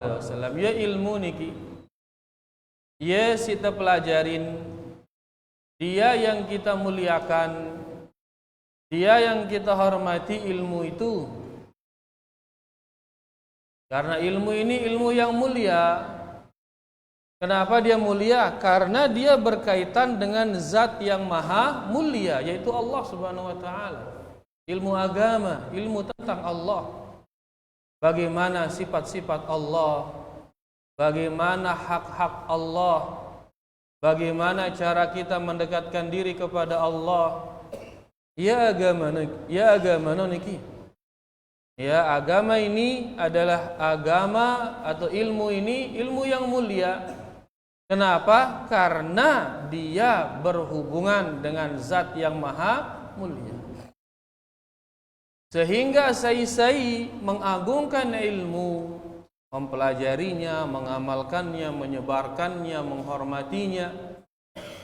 wasallam. Ya ilmu niki, ya kita pelajarin, dia yang kita muliakan, dia yang kita hormati ilmu itu. Karena ilmu ini ilmu yang mulia. Kenapa dia mulia? Karena dia berkaitan dengan zat yang maha mulia, yaitu Allah subhanahu wa ta'ala. Ilmu agama, ilmu tentang Allah. Bagaimana sifat-sifat Allah, bagaimana hak-hak Allah, bagaimana cara kita mendekatkan diri kepada Allah. Ya agama niki. Ya, agama ini adalah agama atau ilmu ini ilmu yang mulia. Kenapa? Karena dia berhubungan dengan zat yang maha mulia. Sehingga sai-sai mengagungkan ilmu, mempelajarinya, mengamalkannya, menyebarkannya, menghormatinya.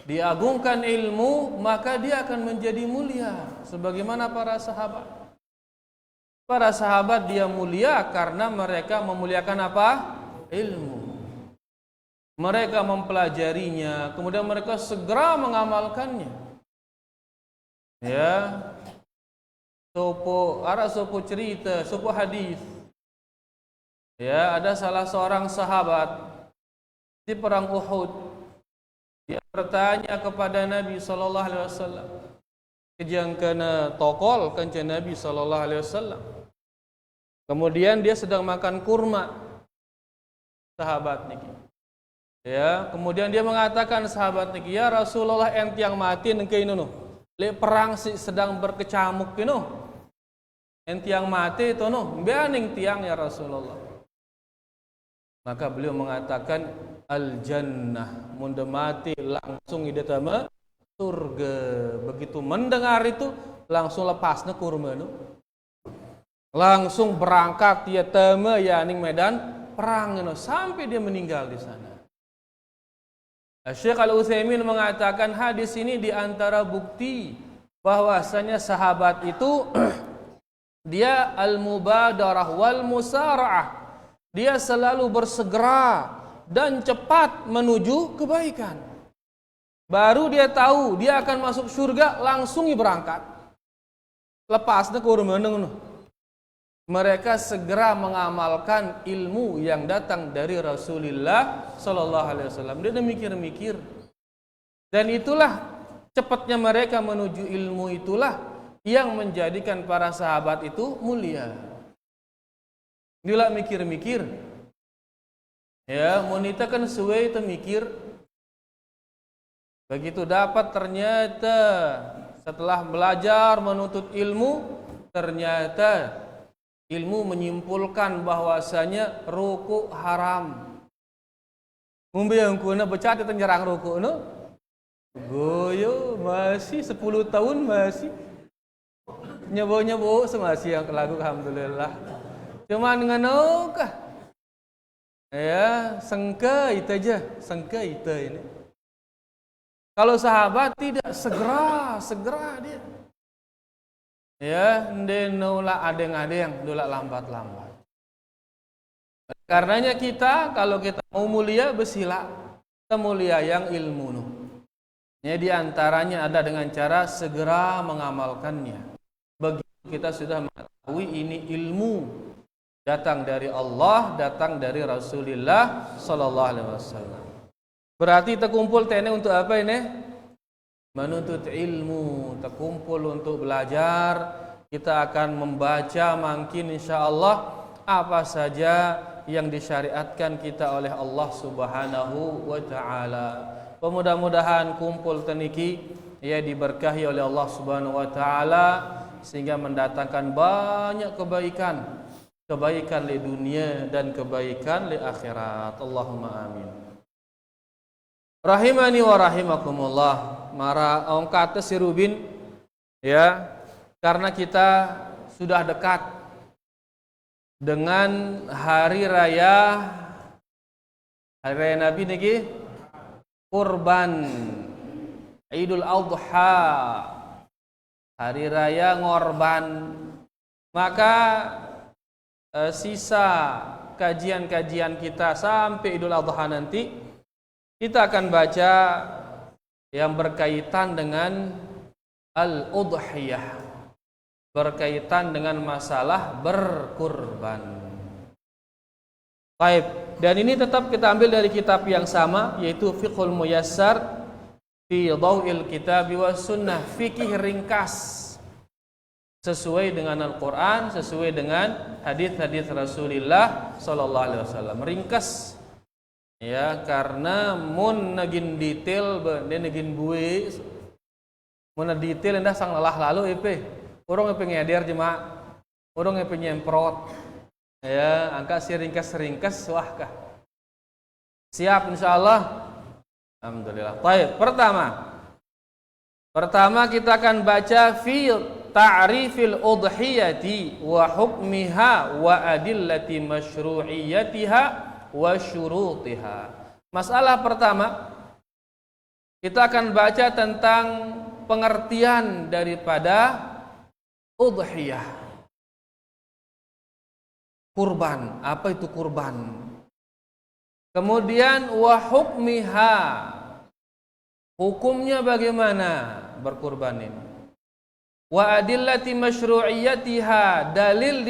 Diagungkan ilmu, maka dia akan menjadi mulia. Sebagaimana para sahabat. Para sahabat dia mulia karena mereka memuliakan apa? Ilmu. Mereka mempelajarinya, kemudian mereka segera mengamalkannya. Ya. Sopo cerita, sopo hadis. Ya, ada salah seorang sahabat di perang Uhud. Dia bertanya kepada Nabi sallallahu alaihi wasallam. Kejang kena tokol kanca Nabi sallallahu alaihi wasallam. Kemudian dia sedang makan kurma. Sahabat niki. Ya, kemudian dia mengatakan sahabat niki, "Ya Rasulullah, ent yang mati nengke inu. Le perang sedang berkecamuk inu. Ent yang mati itu no, beaning tiang ya Rasulullah." Maka beliau mengatakan, "Al-jannah, munda mati langsung idatama surga." Begitu mendengar itu, langsung lepasnya kurma no. Langsung berangkat dia teme ya ning medan perang no, sampai dia meninggal di sana. Syekh Al-Utsaimin mengatakan hadis ini di antara bukti bahwasanya sahabat itu dia al-mubadarah wal musara'ah. Dia selalu bersegera dan cepat menuju kebaikan. Baru dia tahu dia akan masuk surga, langsung berangkat. Lepasnya kurma nunggu. Mereka segera mengamalkan ilmu yang datang dari Rasulullah sallallahu alaihi wasallam. Dia mikir-mikir. Dan itulah cepatnya mereka menuju ilmu, itulah yang menjadikan para sahabat itu mulia. Dia mikir-mikir. Ya, wanita kan suwe itu mikir. Begitu dapat ternyata setelah belajar menuntut ilmu, ternyata ilmu menyimpulkan bahwasanya ruku haram. Mumbi yang kuna becat itu nyerang ruku no. Goyo masih 10 tahun masih nyebo semasih yang lagu alhamdulillah. Cuman ngano kah? Ya, sengke itu aja, sengke itu ini. Kalau sahabat tidak, segera dia. Ya, nula adeng-adeng, nula lambat-lambat. Karenanya kita kalau kita mau mulia besila, kita mulia yang ilmu nu. Ya, di antaranya ada dengan cara segera mengamalkannya. Begitu kita sudah mengetahui ini ilmu datang dari Allah, datang dari Rasulullah sallallahu alaihi wasallam. Berarti kita kumpul tene untuk apa ini? Menuntut ilmu, terkumpul untuk belajar. Kita akan membaca mungkin insyaallah apa saja yang disyariatkan kita oleh Allah Subhanahu wa taala. Mudah-mudahan kumpul teniki ya diberkahi oleh Allah Subhanahu wa taala sehingga mendatangkan banyak kebaikan, kebaikan di dunia dan kebaikan di akhirat. Allahumma amin. Rahimani wa rahimakumullah. Mara ongkata si Rubin ya, karena kita sudah dekat dengan hari raya Nabi niki kurban Idul Adha, hari raya ngorban. Maka sisa kajian-kajian kita sampai Idul Adha nanti, kita akan baca yang berkaitan dengan al-udhiyah, berkaitan dengan masalah berkurban. Baik, dan ini tetap kita ambil dari kitab yang sama, yaitu Fiqhul Muyassar fi Dhau'il Kitab was Sunnah, fikih ringkas sesuai dengan Al-Quran, sesuai dengan hadis-hadis Rasulullah sallallahu alaihi wasallam. Ringkas ya, karena mun nagin detail dan nagin bui mun detail endah sang lelah lalu EP urang EP ngeder jemaah, urang EP nyemprot ya, angka si ringkas wah kah siap insyaallah. Alhamdulillah. Baik, pertama kita akan baca fi ta'rifil udhiyati wa hukmiha wa adillati masyru'iyyatiha wa syurutiha. Masalah pertama, kita akan baca tentang pengertian daripada udhiyah. Kurban, apa itu kurban? Kemudian wa hukmiha, hukumnya bagaimana berkurban ini? Wa adillati masyru'iyyatiha, dalil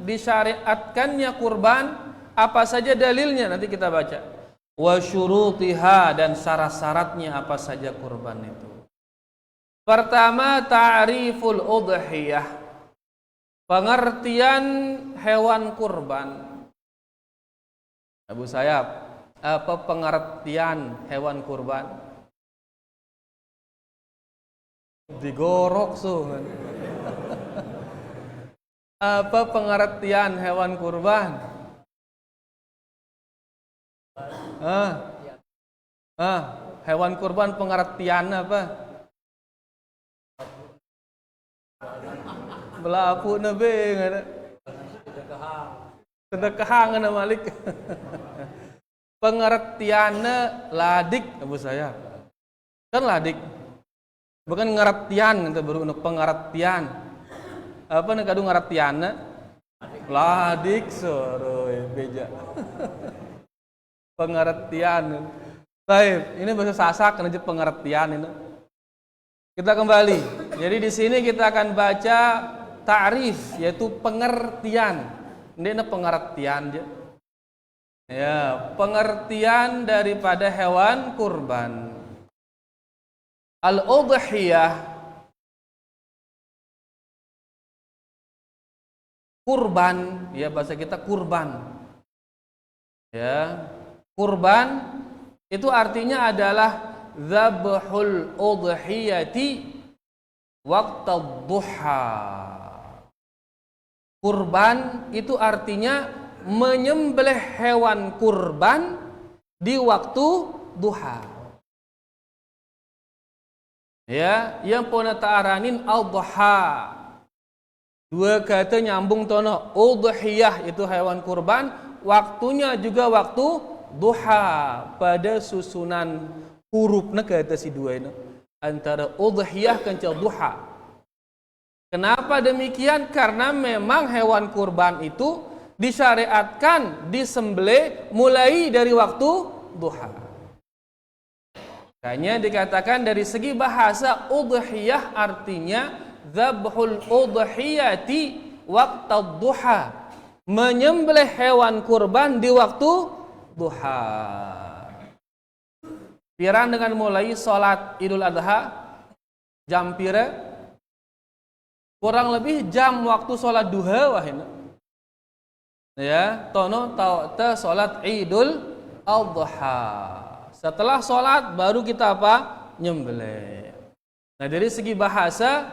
disyariatkannya kurban, apa saja dalilnya nanti kita baca. Wa syurutiha, dan syarat-syaratnya apa saja kurban itu. Pertama, ta'riful udhiyah, pengertian hewan kurban. Abu Sayyaf, apa pengertian hewan kurban? Digorok suh. Apa pengertian hewan kurban? Hewan kurban pengertian apa? Belapu nabe ngada. Sedekah ngana Malik. Pengertianna ladik Abu Sayyaf. Kan ladik. Bukan ngertian, kita baru untuk pengertian. Apa nih kadu ngertianna? Ladik soroy beja. Pengertian. Baik, ini bahasa Sasak kan aja pengertian ini. Kita kembali. Jadi di sini kita akan baca ta'rif, yaitu pengertian. Ini pengertian aja. Ya, pengertian daripada hewan kurban. Al-udhiyah, kurban, ya bahasa kita kurban. Ya, kurban itu artinya adalah dzabhul udhiyati waqtad duha. Kurban itu artinya menyembelih hewan kurban di waktu duha. Ya, yang puna ta'aranin al-duha. Dua kata nyambung tono. Udhiyah itu hewan kurban, waktunya juga waktu duha, pada susunan hurufna kata si dua ini. Antara udhiyah kencang duha. Kenapa demikian? Karena memang hewan kurban itu disyariatkan disembelih mulai dari waktu duha. Makanya dikatakan dari segi bahasa udhiyah artinya dzabhul udhiyati waqtad duha, menyembelih hewan kurban di waktu duha. Pirang dengan mulai salat Idul Adha jam pira? Kurang lebih jam waktu salat duha wahina. Ya, tono ta salat Idul Adha. Setelah sholat baru kita apa? Nyembelih. Nah dari segi bahasa,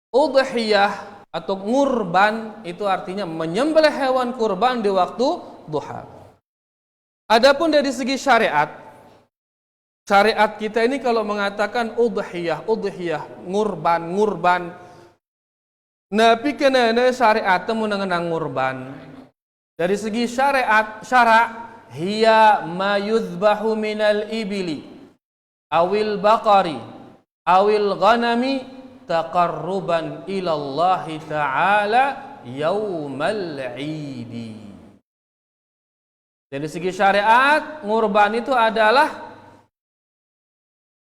udhiyah atau ngurban itu artinya menyembelih hewan kurban di waktu duha. Adapun dari segi syariat, syariat kita ini kalau mengatakan udhiyah, ngurban. Nabi kenana syariat mengenang ngurban. Dari segi syariat, hiya ma yuzbahu minal ibili awil baqari awil ghanami taqarruban ilallahi ta'ala yaumal idi. Dari segi syariat, ngurban itu adalah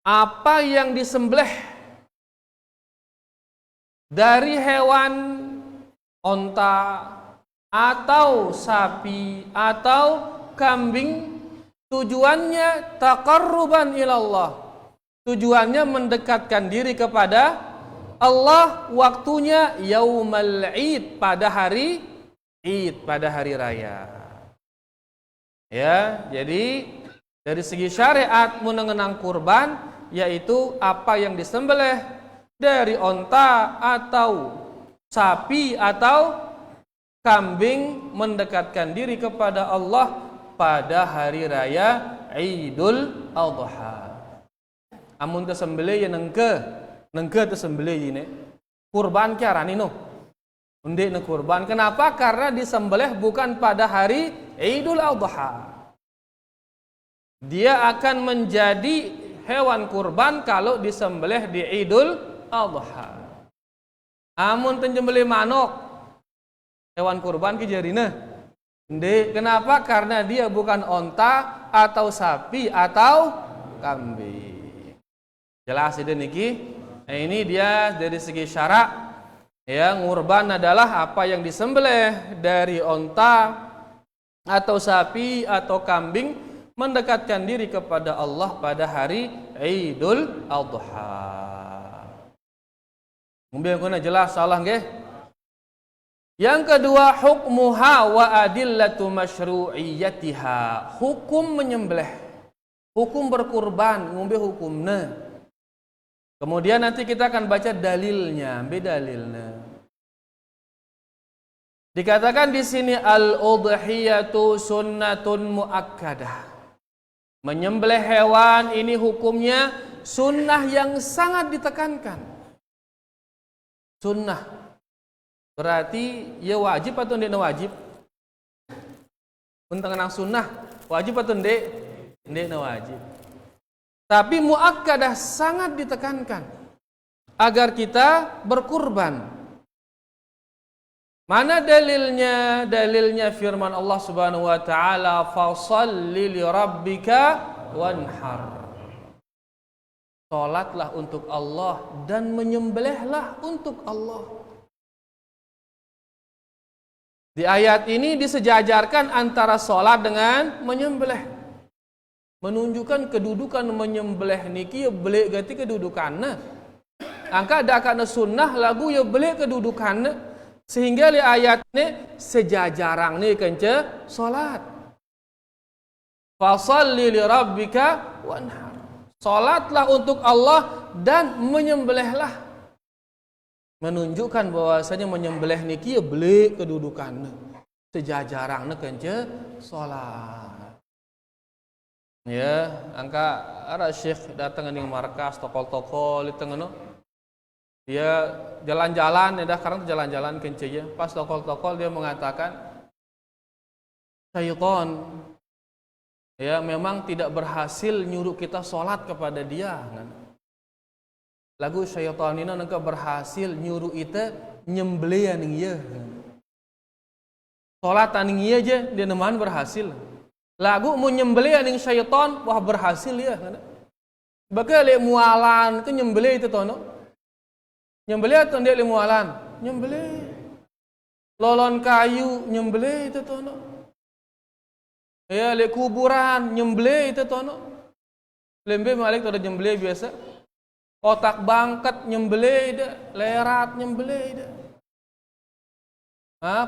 apa yang disembelih dari hewan onta atau sapi atau kambing, tujuannya taqarruban ilallah. Tujuannya mendekatkan diri kepada Allah, waktunya yaumal id, pada hari id, pada hari raya. Ya, jadi dari segi syariat mengenang kurban, yaitu apa yang disembelih dari onta atau sapi atau kambing, mendekatkan diri kepada Allah pada hari raya Idul Adha. Amun tersembelih ya nengke tersembelih ini kurban kiaran ini undik ne kurban. Kenapa? Karena disembelih bukan pada hari Idul Adha. Dia akan menjadi hewan kurban kalau disembelih di Idul Adha. Amun tenjembelih manuk, hewan kurban ki jarina. Ndek, kenapa? Karena dia bukan onta atau sapi atau kambing. Jelas itu niki. Nah, ini dia dari segi syarak. Ya, ngurban adalah apa yang disembelih dari onta atau sapi atau kambing, mendekatkan diri kepada Allah pada hari Idul Adha. Mungkin kuna jelas salah nggih? Yang kedua, hukmuha wa adillatu masyru'iyyatiha. Hukum menyembelih, hukum berkurban, ngombe hukumna. Kemudian nanti kita akan baca dalilnya, dalilnya. Dikatakan di sini al-udhiyatu sunnatun muakkadah. Menyembelih hewan ini hukumnya sunnah yang sangat ditekankan. Sunnah berarti ya wajib atau tidak wajib? Untuk nang sunnah wajib atau tidak wajib. Tapi muakkadah, sangat ditekankan agar kita berkurban. Mana dalilnya? Dalilnya firman Allah Subhanahu wa taala, "Fashalli li rabbika wanhar." Salatlah untuk Allah dan menyembelihlah untuk Allah. Di ayat ini disejajarkan antara salat dengan menyembelih. Menunjukkan kedudukan menyembelih niki ya belik gati kedudukannya. Angka ada kana sunnah lagu ya belik kedudukannya, sehingga li ayat ini sejajarang ni kence salat. Fashalli li rabbika wanhar. Salatlah untuk Allah dan menyembelihlah. Menunjukkan bahwasanya menyembelih niki ya belik kedudukannya, sejajarangnya kence salat. Ya, angka ada syekh datang ke markas tokol-tokol itu ngono. Dia jalan-jalan, ya sekarang jalan-jalan kencenya. Pas tokol-tokol dia mengatakan syaitan ya memang tidak berhasil nyuruh kita sholat kepada dia. Lagu syaitan ini nangka berhasil nyuruh kita nyembelih ning ieu. Sholat ning ieu aja dia neman berhasil. Lagu mau nyembelih ning syaitan, wah berhasil ya. Bakal le mualan ke nyembelih itu tono. Nyembelih atau dia le mualan? Nyembelih. Lolon kayu nyembelih itu tono. Ya le kuburan nyembelih itu tono. Lembe malik ada nyembelih biasa. Kotak bangkat nyembelih ida, lerat nyembelih ida.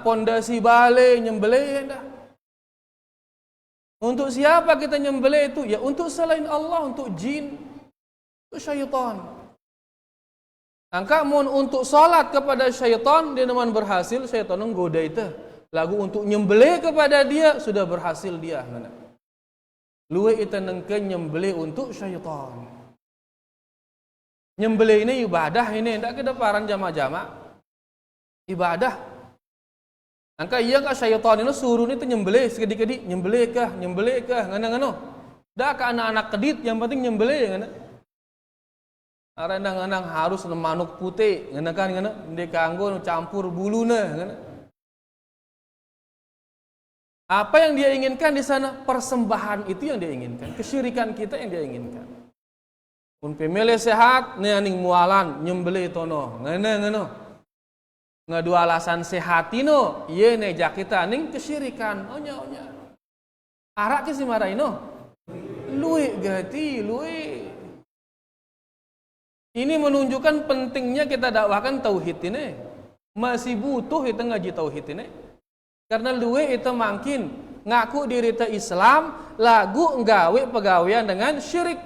Pondasi bale nyembelih ida. Untuk siapa kita nyembelih itu? Ya untuk selain Allah, untuk jin, untuk syaitan. Angka mun untuk salat kepada syaitan dia neman berhasil, syaitan nggoda itu. Lagu untuk nyembelih kepada dia sudah berhasil dia. Luwe itu nengke nyembelih untuk syaitan. Nyembelih ini ibadah ini, tidak kedeparan jama-jama. Ibadah. Angka iya kah syaitan itu suruh itu nyembelih sekedik-kedik, nyembelih kah, ngana-ngana. Dah ke anak-anak kedit yang penting nyembelih ngana. Arendang-andang harus manuk putih, ngana kan ngana, ndek kanggo campur buluna ngana. Apa yang dia inginkan di sana? Persembahan itu yang dia inginkan, kesyirikan kita yang dia inginkan. Pun pemilih sehat, aning mualan nyembelih tono, ngono. Ngadu alasan sehat ino, ieu nejak kita aning kesyirikan. Onya. Arak ke si maraino. Luik gati, luik. Ini menunjukkan pentingnya kita dakwahkan tauhid ini. Masih butuh kita ngaji tauhid ini. Karena luwe itu makin ngaku diri te Islam, lagu nggawe pegawean dengan syirik.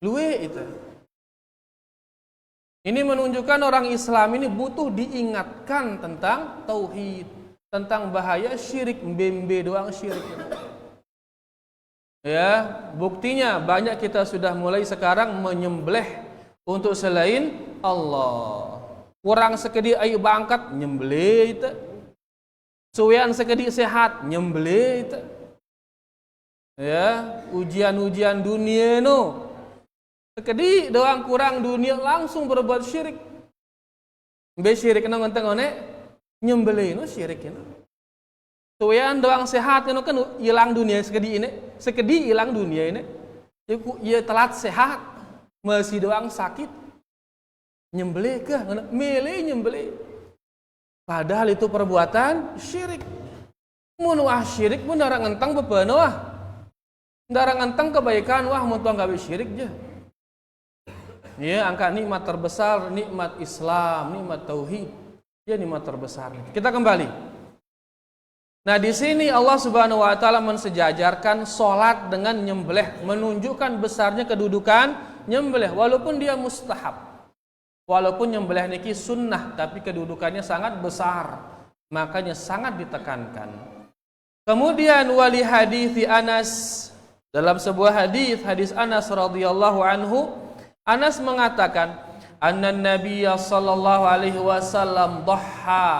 Luwe itu. Ini menunjukkan orang Islam ini butuh diingatkan tentang tauhid, tentang bahaya syirik, mbembe doang syirik. Ya, buktinya banyak kita sudah mulai sekarang menyembelih untuk selain Allah. Kurang sekedi ayu bangkat nyembelih itu. Suwean sekedi sehat nyembelih itu. Ya, ujian-ujian dunia no. Sekedi doang kurang dunia langsung berbuat syirik. Be syirik no ngenteng one nyembelih no syirik no. Suwean doang sehat no kan hilang dunia sekedi ini. Sekedi hilang dunia ini. Ia telat sehat masih doang sakit. Nyembelih ke milih nyembelih. Padahal itu perbuatan syirik. Mun wah syirik mun darang entang bebeuna wah. Darang entang kebaikan wah mun tuang gawe syirik je. Ya, angka nikmat terbesar, nikmat Islam, nikmat tauhid. Ya nikmat terbesar. Kita kembali. Nah, di sini Allah Subhanahu wa taala mensejajarkan salat dengan nyembelih, menunjukkan besarnya kedudukan nyembelih walaupun dia mustahab. Walaupun nyembelih niki sunnah, tapi kedudukannya sangat besar, makanya sangat ditekankan. Kemudian wali hadis Anas, dalam sebuah hadis Anas radhiyallahu anhu, Anas mengatakan, anna Nabiyya sallallahu alaihi wasallam dhahha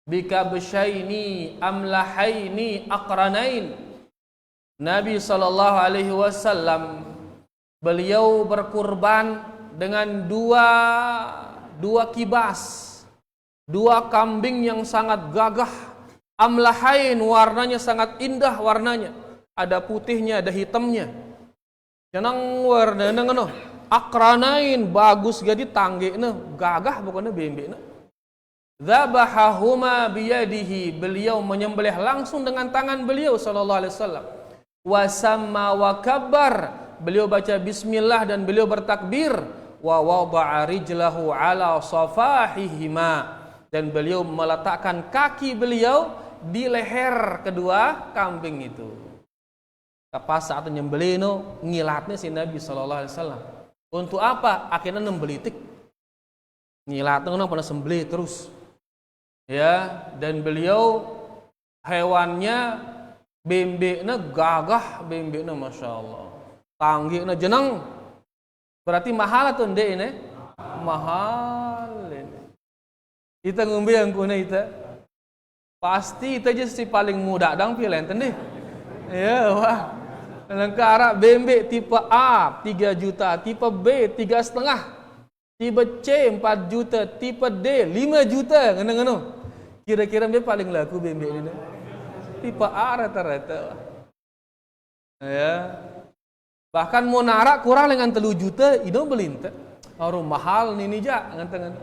bikabshaini amlahaini aqranain. Nabi sallallahu alaihi wasallam beliau berkurban dengan dua kibas, dua kambing yang sangat gagah, amlahain warnanya sangat indah warnanya, ada putihnya, ada hitamnya. Janang warnanya ngono, akranain bagus jadi tanggena, gagah pokoknya bembena. Dzabahahuma biyadihi, beliau menyembelih langsung dengan tangan beliau sallallahu alaihi wasallam. Wasamma wa kabbar, beliau baca bismillah dan beliau bertakbir. Wa wada'a rijlahu ala safahihima, dan beliau meletakkan kaki beliau di leher kedua kambing itu. Pas saat nyembelih no ngilatnya si Nabi sallallahu alaihi wasallam. Untuk apa? Akhirnya nembelitik. Ngilatnya pernah sembelih terus. Ya, dan beliau hewannya bembekna gagah, bembekna masyaallah. Tanggihna jeneng. Berarti mahal atau ndek ini? Mahal ini. Kita ngombe yang kuna kita. Pasti itu aja si paling muda dang pilih enten deh. Ya, wah. Lengkara bembek tipe A 3 juta, tipe B 3,5, tipe C 4 juta, tipe D 5 juta, ngono-ngono. Kira-kira dia paling laku bembek ini. Tipe A rata-rata. Ya. Bahkan mau narak kurang dengan 3 juta, itu beli ente. Orang mahal nih jak, ngantengan.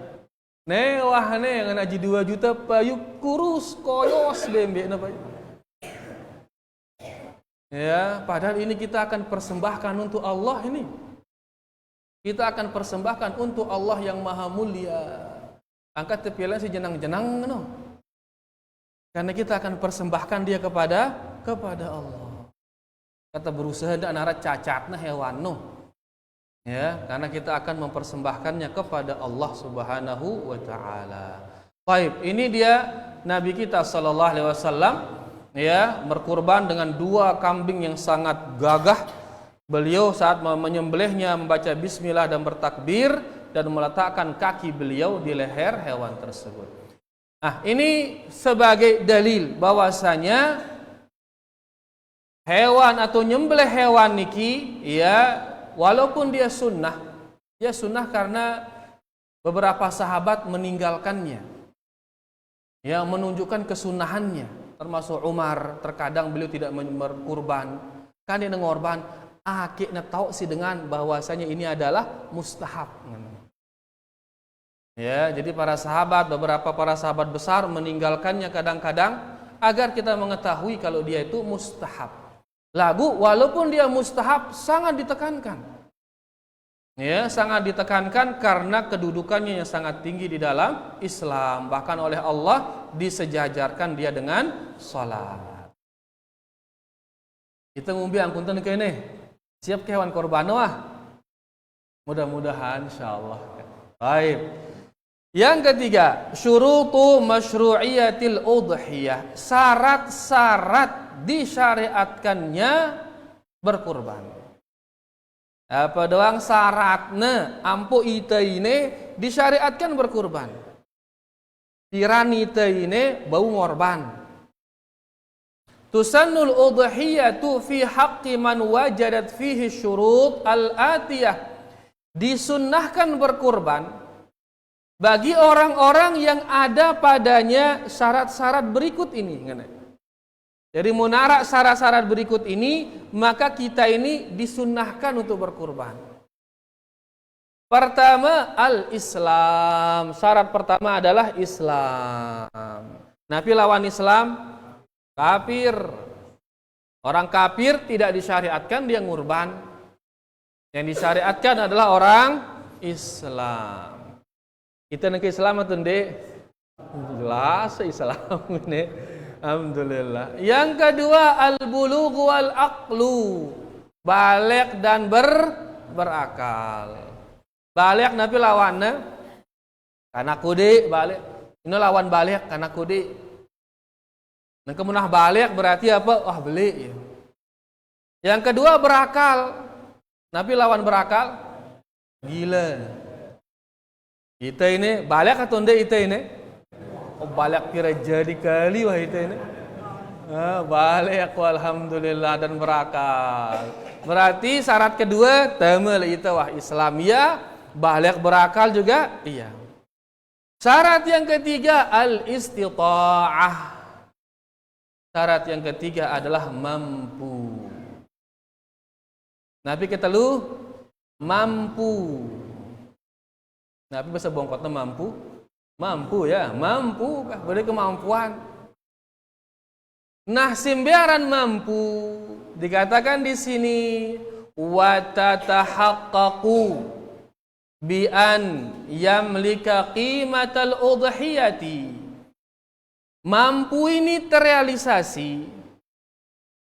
Nih wah nih ngan aji 2 juta payu kurus koyos bembek napa. Ya, padahal ini kita akan persembahkan untuk Allah ini. Kita akan persembahkan untuk Allah yang maha mulia. Angkat tepialan si jenang-jenang no. Karena kita akan persembahkan dia kepada Allah. Kata berusaha ndak nara cacatna hewan no. Ya, karena kita akan mempersembahkannya kepada Allah Subhanahu wa taala. Baik, ini dia Nabi kita sallallahu alaihi wasallam ya, berkurban dengan 2 kambing yang sangat gagah. Beliau saat menyembelihnya membaca bismillah dan bertakbir dan meletakkan kaki beliau di leher hewan tersebut. Nah, ini sebagai dalil bahwasanya hewan atau nyembelih hewan niki ya walaupun dia sunnah karena beberapa sahabat meninggalkannya, yang menunjukkan kesunahannya. termasuk Umar, terkadang beliau tidak berkurban. Kan dia ngorban, akhirnya tahu sih dengan bahwasanya ini adalah mustahab. Ya, jadi beberapa para sahabat besar meninggalkannya kadang-kadang agar kita mengetahui kalau dia itu mustahab. Lagu walaupun dia mustahab sangat ditekankan. Ya, sangat ditekankan karena kedudukannya yang sangat tinggi di dalam Islam. Bahkan oleh Allah disejajarkan dia dengan salat. Kita ngumbi angkuntan ke ini. Siap ke hewan korban wah. Mudah-mudahan insyaallah. Baik. Yang ketiga, syurutu masyru'iyatil udhiyah. Syarat-syarat disyariatkannya berkurban. Apa doang syaratnya ampu ite ini disyariatkan berkurban. Tiran ite ini bau ngorban. Tusannul udhiyatu fi haqqi man wajadat fihi syurut al-atiyah. Disunnahkan berkurban bagi orang-orang yang ada padanya syarat-syarat berikut ini. Jadi munarak syarat-syarat berikut ini, maka kita ini disunnahkan untuk berkurban. Pertama, al-Islam. Syarat pertama adalah Islam. Nabi lawan Islam, kafir. Orang kafir tidak disyariatkan dia ngurban. Yang disyariatkan adalah orang Islam. Kita nak Islam atau ndek? Jelas Islam ini. Alhamdulillah. Yang kedua al-bulugh wal aqlu. Baligh dan berakal. Baligh Nabi lawannya karena kudi baligh. Ini lawan baligh karena kudi. Nah, kemunah baligh berarti apa? Wah, beli. Yang kedua berakal. Nabi lawan berakal gila. Kita ini baligh atau ndek kita ini? Oh, balik kira jadi kali wah itu ini. Balik alhamdulillah dan berakal. Berarti syarat kedua tamal itu wah Islam ya, balik berakal juga iya. Syarat yang ketiga al-istita'ah. Syarat yang ketiga adalah mampu. Nabi kita lu mampu. Nabi bahasa bongkotnya mampu. Mampu ya, mampu boleh kemampuan. Nah, sembiaran mampu dikatakan di sini wa tatahaqqaqu bi an yamlika qimatal udhiyati. Mampu ini terrealisasi.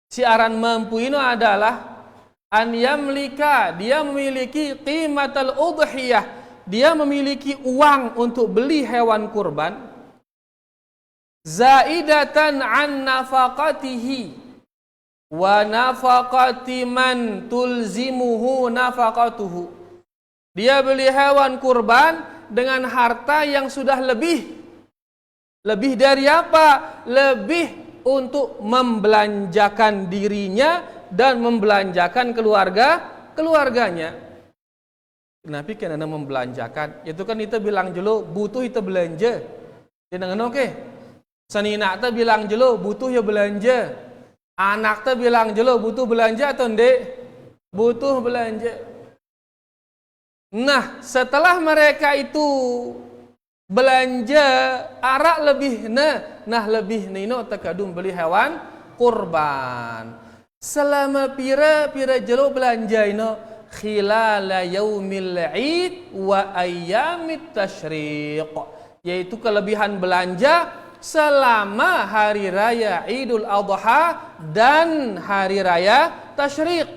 Siaran mampu ini adalah an yamlika, dia memiliki qimatal udhiyah. Dia memiliki uang untuk beli hewan kurban zaidatan an nafaqatihi wa nafaqati man tulzimuhu nafaqatuhu. Dia beli hewan kurban dengan harta yang sudah lebih dari apa? Lebih untuk membelanjakan dirinya dan membelanjakan keluarganya. Kenapa kan anda membelanjakan? Itu kan kita bilang jelo butuh kita belanja. Jangan oke. Senina kita bilang jelo butuh ya belanja. Anak kita bilang jelo butuh belanja atau ndek? Butuh belanja. Nah, setelah mereka itu belanja arak lebih lebih nino terkadung beli hewan kurban. Selama pira jelo belanja ino khilala yaumil id wa ayyamit tasyriq, yaitu kelebihan belanja selama hari raya Idul Adha dan hari raya tasyriq.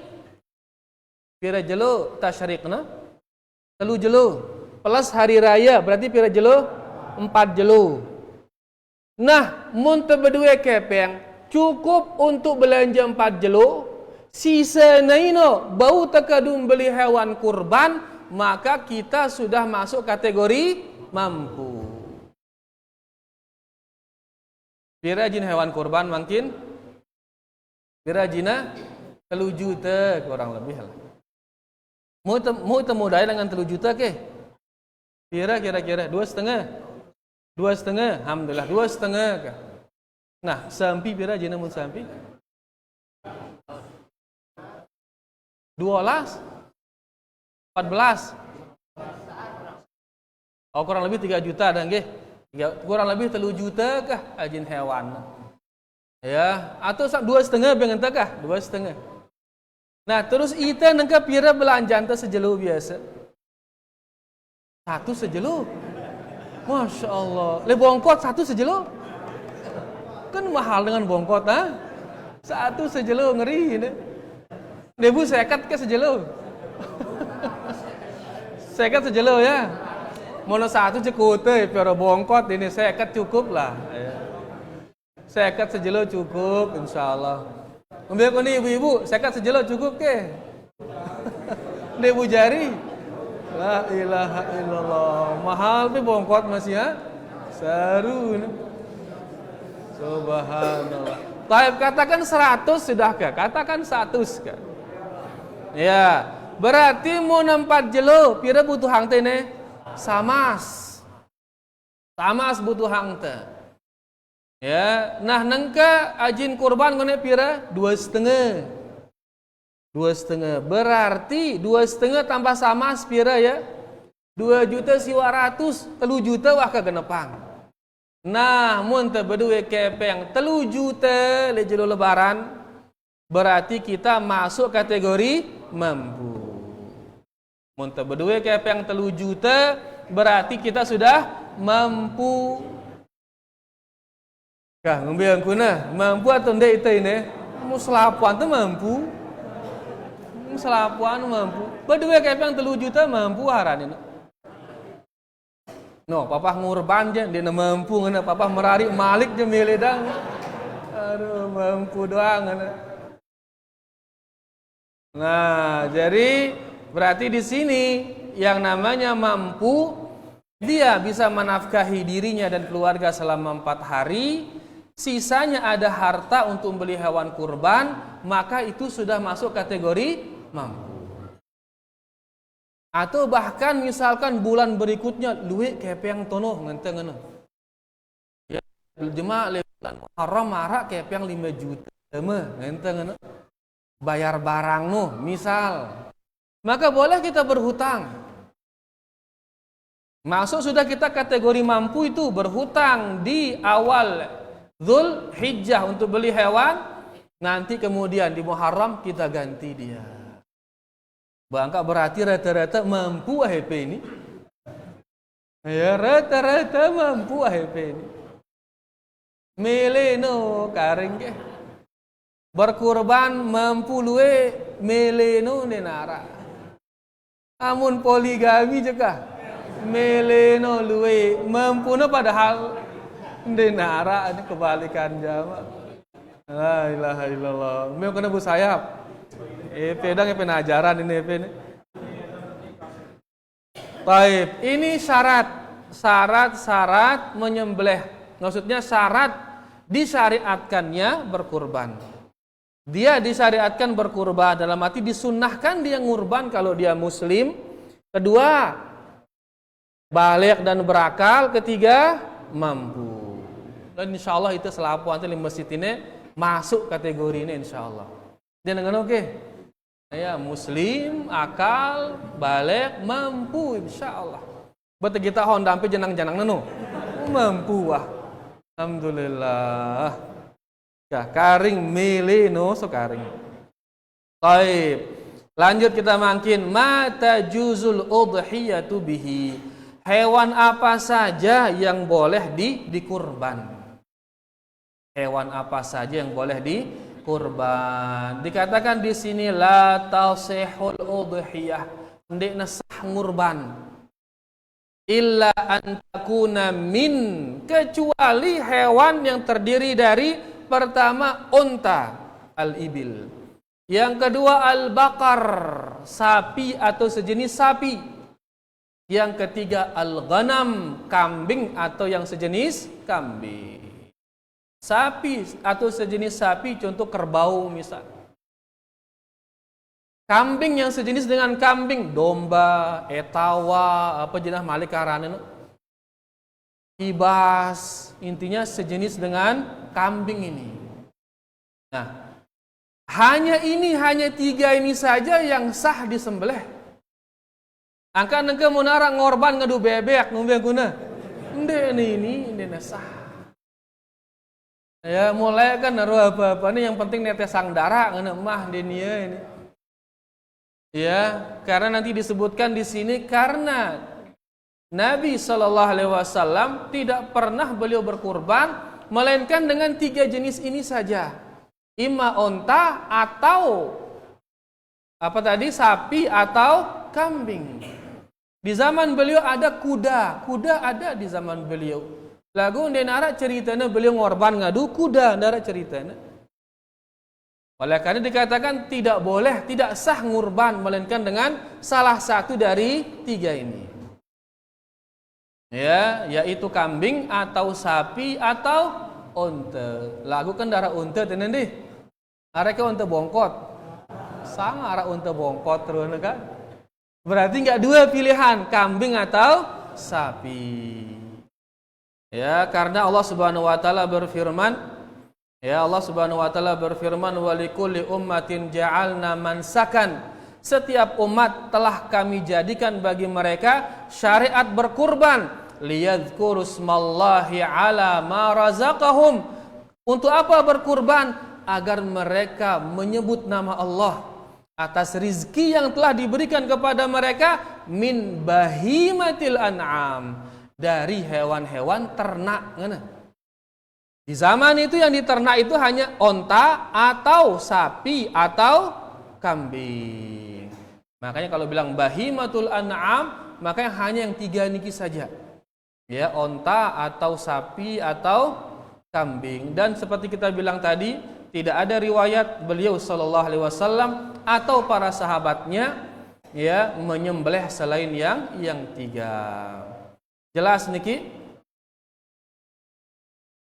Pira jelo tasyriqna? Telu jelo plus hari raya berarti pira jelo? 4 jelo. Nah, mun teu berdua kepeng cukup untuk belanja 4 jelo. Sisa naino bau terkadung beli hewan kurban, maka kita sudah masuk kategori mampu. Pira jin hewan kurban makin pira jina 3 juta kurang lebih lah. Mau temu daya dengan 3 juta ke? Kira-kira 2,5. 2,5, alhamdulillah 2,5 kah? Nah, sampi pira jina mun sampi? 12 14. Oh, kurang lebih 3 juta dah nggih. Kurang lebih 3 juta kah ajin hewan. Ya, atau 2,5 bengen teh kah? 2,5. Nah, terus ita nengka pira belanjaan teh sejelo biasa. 1 sejelo. Masya Allah. Le bongkot 1 sejelo. Kan mahal dengan bongkot, ha? 1 sejelo ngeri ini. Debu sekat ke sejelo. Sekat sejelo ya. Mono 1 cukup teh, pero bongkot ini sekat cukup lah. Sekat sejelo cukup, insyaallah. Ambil ko ni ibu-ibu, sekat sejelo cukup ke? Debu jari. La ilaha illallah. Mahal pi bongkot masih ya. Saru ini. Subhanallah. Taib katakan 100 sudah ke? Katakan 100 ke? Ya, berarti mau 4 jelo, pira butuh hang teh ne? Samas. Samas butuh hang teh. Ya, nah nengka ajin kurban ngone pira? 2,5. 2,5. Berarti 2,5 tambah samas pira ya? 2.100.000, 3 juta wah kegenepang. Nah, mun teu beduwe kepeng 3 juta le jelo lebaran, berarti kita masuk kategori mampu. Mun teu beduwe kepeng 3 juta, berarti kita sudah mampu. Kah ngambil kuna mampu atau ndek itu ini? Muselapuan tu mampu. Muselapuan mampu. Beduwe kepeng 3 juta mampu haran ini. No, papa ngurban je, dia mampu ngana papa merari malik je milih dang. Aduh, mampu doang ngana. Nah, jadi berarti di sini yang namanya mampu, dia bisa menafkahi dirinya dan keluarga selama 4 hari. Sisanya ada harta untuk membeli hewan kurban, maka itu sudah masuk kategori mampu. Atau bahkan misalkan bulan berikutnya duit kepeng tono ngenteng ngene. Ya, jemaah bulan Muharram marak kepeng 5 juta mah ngenteng ngene. Bayar barang noh, misal. Maka boleh kita berhutang. Masuk sudah kita kategori mampu itu berhutang di awal Dzul Hijjah untuk beli hewan, nanti kemudian di Muharram kita ganti dia. Bangka berarti rata-rata mampu HP ini. Ya rata-rata mampu HP ini. Meleno karing ke. Berkurban mampu luwe meleno nenara. Amun poligami juga meleno luwe mampu no padahal denara ini kebalikan jama. La ilaha illallah. Meu kena Bu Sayap. Pedang penajaran ini ini. Baik, ini syarat menyembelih. Maksudnya syarat disyariatkannya berkurban. Dia disyariatkan berkurban dalam arti disunnahkan dia ngurban kalau dia muslim. Kedua, baligh dan berakal. Ketiga, mampu. Dan insya Allah itu selapu nanti di masjid ini masuk kategori ini insya Allah. Dan dengan oke, ya muslim, akal, balik, mampu insya Allah. Betul kita honda sampai jenang-jenang nenu, mampu wah. Alhamdulillah. Ya karing mileno so karing. Baik, lanjut kita makin mata juzul udhiyatu bihi. Hewan apa saja yang boleh dikurban? Hewan apa saja yang boleh dikurban? Dikatakan di sini la tasihul udhiyah, ndik nesah ngurban. Illa an takuna min, kecuali hewan yang terdiri dari pertama unta, al-ibil. Yang kedua al-baqar, sapi atau sejenis sapi. Yang ketiga al-ghanam, kambing atau yang sejenis kambing. Sapi atau sejenis sapi, contoh kerbau misal. Kambing yang sejenis dengan kambing, domba, etawa, apa jenis malik karane. kibas, intinya sejenis dengan kambing ini. Nah, hanya 3 ini saja yang sah disembelih. Angka nengke munara ngorban ngadu bebek ngombe guna. Ini sah. Ya mulai kan naruh apa-apa nih, yang penting netes sang darah ngana mah denia ini. Ya, karena nanti disebutkan di sini karena Nabi Shallallahu Alaihi Wasallam tidak pernah beliau berkurban melainkan dengan 3 jenis ini saja, imma onta atau apa tadi, sapi atau kambing. Di zaman beliau ada kuda ada di zaman beliau. Lagu ndenara ceritanya beliau ngorban ngadu kuda, nara ceritanya. Oleh karena dikatakan tidak boleh, tidak sah ngurban melainkan dengan salah satu dari 3 ini. Ya, yaitu kambing atau sapi atau unta. Lagu kan darah unta tenan deh. Areke unta bongkot. Sama arah unta bongkot terus kan. Berarti enggak 2 pilihan, kambing atau sapi. Ya, karena Allah Subhanahu wa taala berfirman, walikulli ummatin ja'alna mansakan. Setiap umat telah kami jadikan bagi mereka syariat berkurban, liyadhkuru smallahi ala ma razaqahum. Untuk apa berkurban? Agar mereka menyebut nama Allah atas rizki yang telah diberikan kepada mereka, min bahimatil an'am, dari hewan-hewan ternak. Di zaman itu yang diternak itu hanya onta atau sapi atau kambing. Makanya kalau bilang bahimatul an'am, makanya hanya yang 3 niki saja. Ya, onta atau sapi atau kambing. Dan seperti kita bilang tadi, tidak ada riwayat beliau sallallahu alaihi wasallam atau para sahabatnya ya menyembelih selain yang 3. Jelas niki?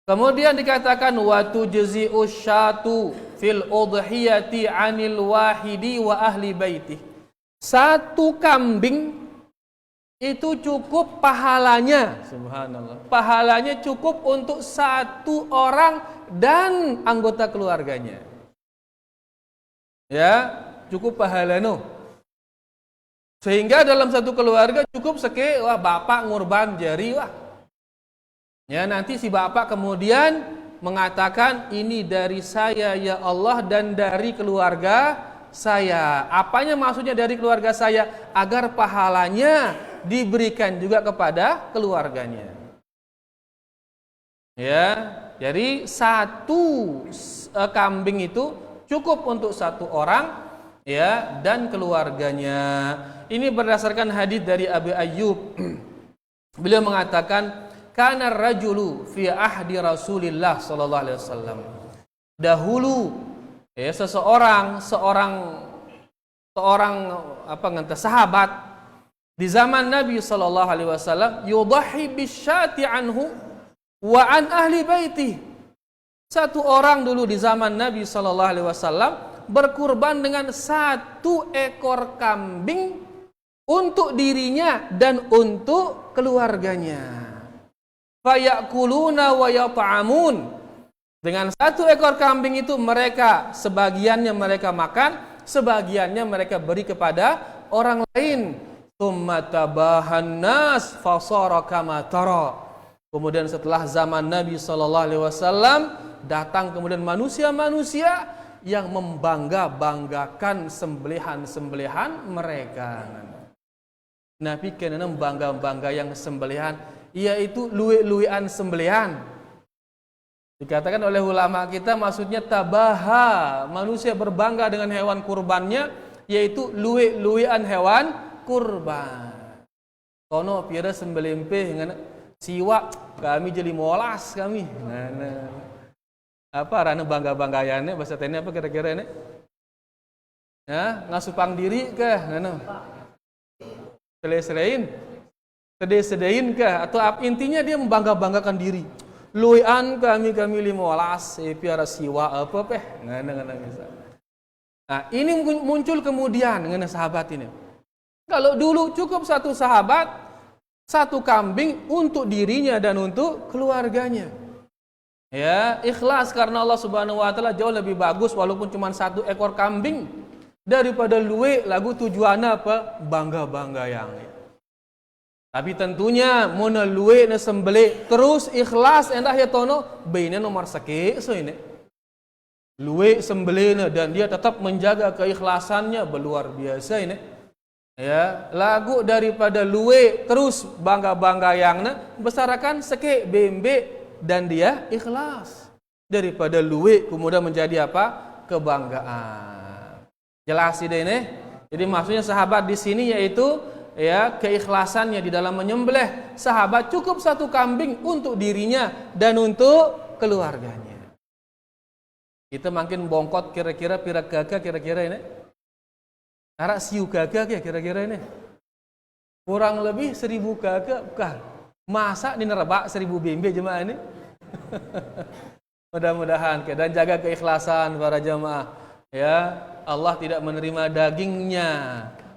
Kemudian dikatakan wa tujzi'u syatu fil udhiyati 'anil wahidi wa ahli baiti. 1 kambing itu cukup pahalanya, subhanallah. Pahalanya cukup untuk 1 orang dan anggota keluarganya. Ya, cukup pahalanya. Sehingga dalam 1 keluarga cukup wah bapak ngurban jari wah. Ya, nanti si bapak kemudian mengatakan ini dari saya ya Allah dan dari keluarga saya. Apanya maksudnya dari keluarga saya? Agar pahalanya diberikan juga kepada keluarganya. Ya, jadi 1 kambing itu cukup untuk 1 orang ya dan keluarganya. Ini berdasarkan hadis dari Abu Ayyub. Beliau mengatakan, kana rajulu fi ahdi Rasulillah sallallahu alaihi wasallam. Dahulu ya seorang sahabat di zaman Nabi sallallahu alaihi wasallam yudhi bisyati anhu wa an ahli baiti. 1 orang dulu di zaman Nabi sallallahu alaihi wasallam berkurban dengan 1 ekor kambing untuk dirinya dan untuk keluarganya. Fayakuluna wa yata'amun. Dengan 1 ekor kambing itu mereka sebagiannya mereka makan, sebagiannya mereka beri kepada orang lain. Tsumma tabahan nas fasara kama tara. Kemudian setelah zaman Nabi sallallahu alaihi wasallam datang kemudian manusia-manusia yang membangga-banggakan sembelihan-sembelihan mereka. Nabi kenana bangga-bangga yang sembelihan, yaitu luwe-luwean sembelihan. Dikatakan oleh ulama kita maksudnya tabaha, manusia berbangga dengan hewan kurbannya, yaitu luwe-luwean hewan kurban. Kono pira sembelimpe dengan siwa kami jadi molas kami. Apa rana bangga-banggayane bahasa tene apa kira-kira ini? Ya, ngasupang diri ke ngana? Sedih-sedain kah? Atau intinya dia membangga-banggakan diri. Luian kami 15 piara siwa apa ngana bisa. Nah, ini muncul kemudian ngana sahabat ini. Kalau dulu cukup 1 sahabat satu kambing untuk dirinya dan untuk keluarganya. Ya, ikhlas karena Allah Subhanahu wa taala jauh lebih bagus walaupun cuma satu ekor kambing daripada luwe lagu tujuannya apa? Bangga-bangga yang. Tapi tentunya mun luwe na sembelih terus ikhlas endah ya tono baine nomor sake so ini. Luwe sembelih dan dia tetap menjaga keikhlasannya luar biasa ini. Ya, lagu daripada luwe terus bangga-bangga yangna besarakan sake bembe dan dia ikhlas daripada luwe kemudian menjadi apa? Kebanggaan. Jelas ide ini. Jadi maksudnya sahabat di sini yaitu ya keikhlasannya di dalam menyembelih. Sahabat cukup satu kambing untuk dirinya dan untuk keluarganya. Kita makin bongkot kira-kira pira gagah kira-kira ini. Arak siu gagah ya kira-kira ini. Kurang lebih 1000 gagah bukan. Masa dinerebak 1000 bembe jemaah ini? Mudah-mudahan dan jaga keikhlasan para jemaah. Ya, Allah tidak menerima dagingnya,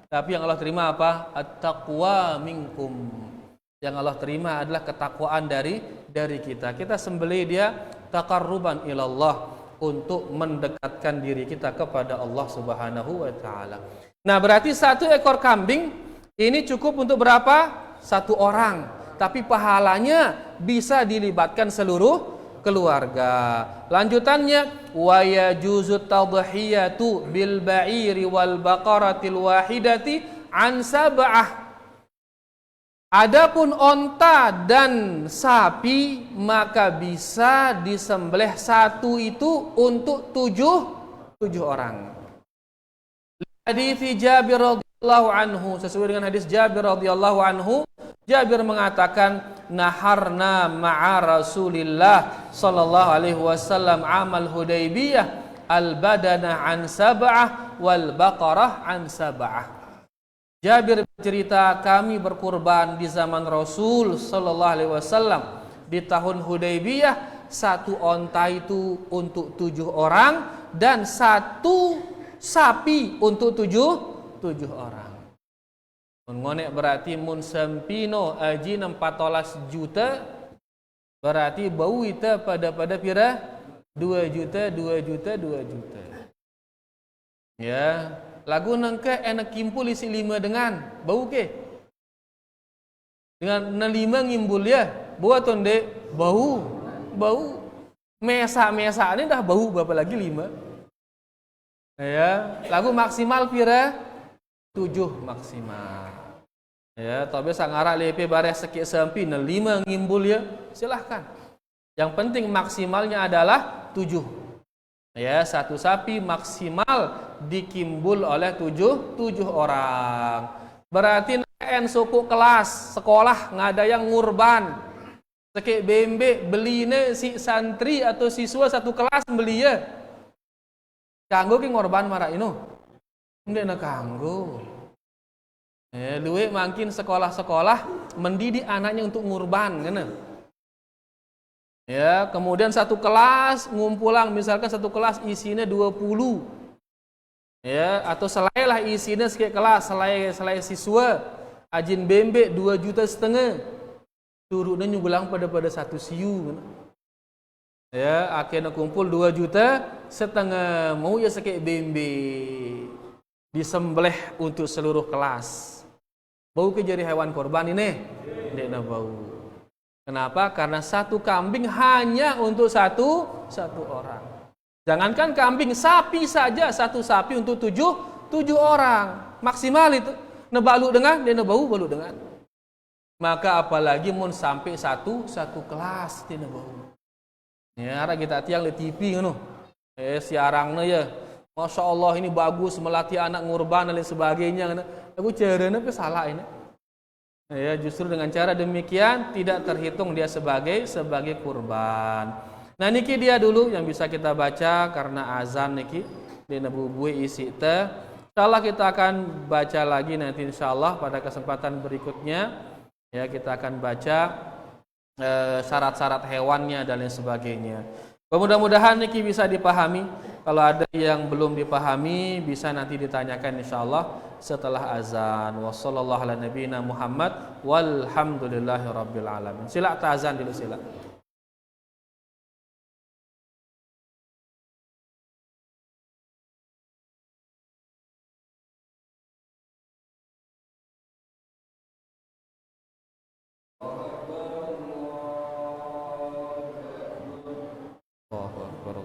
tapi yang Allah terima apa? At-taqwa minkum. Yang Allah terima adalah ketakwaan dari kita. Kita sembelih dia taqarruban ilallah untuk mendekatkan diri kita kepada Allah Subhanahu wa taala. Nah, berarti satu ekor kambing ini cukup untuk berapa? Satu orang. Tapi pahalanya bisa dilibatkan seluruh keluarga. Lanjutannya wa yajuzu tadhiyatu bil ba'iri wal baqaratil wahidati an sab'ah. Adapun onta dan sapi maka bisa disembelih satu itu untuk tujuh orang. Hadis Jabir radhiyallahu anhu, sesuai dengan hadis Jabir radhiyallahu anhu, Jabir mengatakan naharna ma'a Rasulillah sallallahu alaihi wasallam amal Hudaybiyah al-badana an sab'ah wal baqarah an sab'ah. Jabir bercerita kami berkurban di zaman Rasul sallallahu alaihi wasallam di tahun Hudaybiyah, satu onta itu untuk 7 orang dan satu sapi untuk 7 orang. Ngonek berarti mun sampino aji 14 juta berarti bau kita pada pira 2 juta. Ya, lagu nangke enak kimpul isi 5 dengan bau ke. Dengan 5 ngimbul ya, buat tonde bau. Mesa ini dah bau berapa lagi 5. Ya, lagu maksimal pira 7 maksimal. Ya, tapi sangara lepe bare sekik sampi 5 ngimbul ya, silahkan. Yang penting maksimalnya adalah 7. Ya, satu sapi maksimal dikimbul oleh 7 orang. Berarti en suku kelas sekolah ngada yang ngurban. Sekik bembe beline si santri atau siswa satu kelas beli ya. Kanggo ki ngorban marah ino. Ndek kanggo. Ya, luwe makin sekolah-sekolah mendidik anaknya untuk ngurban kan? Ya, kemudian satu kelas ngumpulang misalkan satu kelas isinya 20. Ya, atau selailah isinya sekik kelas, selai siswa ajin bembe 2,5 juta. Turunnya nyugulang pada satu siu kan? Ya, akhirnya kumpul 2,5 juta, mau ya sekik bembe disembelih untuk seluruh kelas. Bau ke jadi hewan korban ini, tidak bau. Kenapa? Karena satu kambing hanya untuk satu orang. Jangankan kambing, sapi saja satu sapi untuk 7 orang maksimal itu. Nebalu dengan, dia nebau balu dengan. Maka apalagi mun sampai satu kelas tidak bau. Ya, ara kita tiang di TV ngono. Siarangna ya. Masya Allah ini bagus melatih anak ngurban dan lain sebagainya. Aku caranya apa salah ini? Ya, justru dengan cara demikian tidak terhitung dia sebagai kurban. Nah niki dia dulu yang bisa kita baca karena azan niki di nabubui isi teh. Insyaallah kita akan baca lagi nanti insyaallah pada kesempatan berikutnya. Ya, kita akan baca syarat-syarat hewannya dan lain sebagainya. Mudah-mudahan niki bisa dipahami. Kalau ada yang belum dipahami bisa nanti ditanyakan insyaallah setelah azan. Wassallallahu ala nabiyina Muhammad walhamdulillahirabbil alamin. Sila azan dulu sila. Allahu akbar.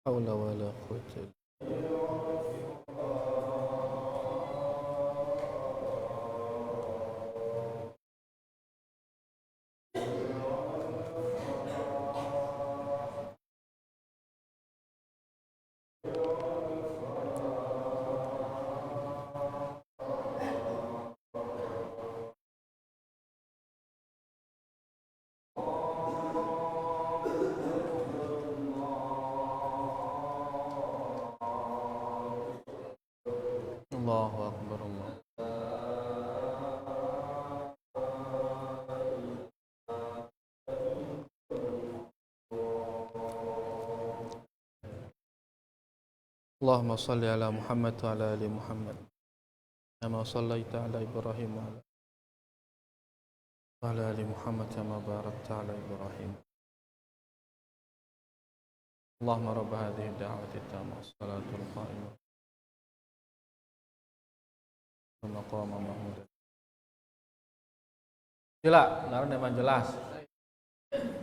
Haula wala quwwata Allahu akbar. Allahumma salli ala Muhammad wa ala ali Muhammad kama shallaita ala Ibrahim wa ala ali Muhammad kama barakta ala Ibrahim. Allahumma rabb hadhihi ad-da'wati at-tammah was-salatu al-qa'imah maqama mahmud. Sila, naran memang jelas.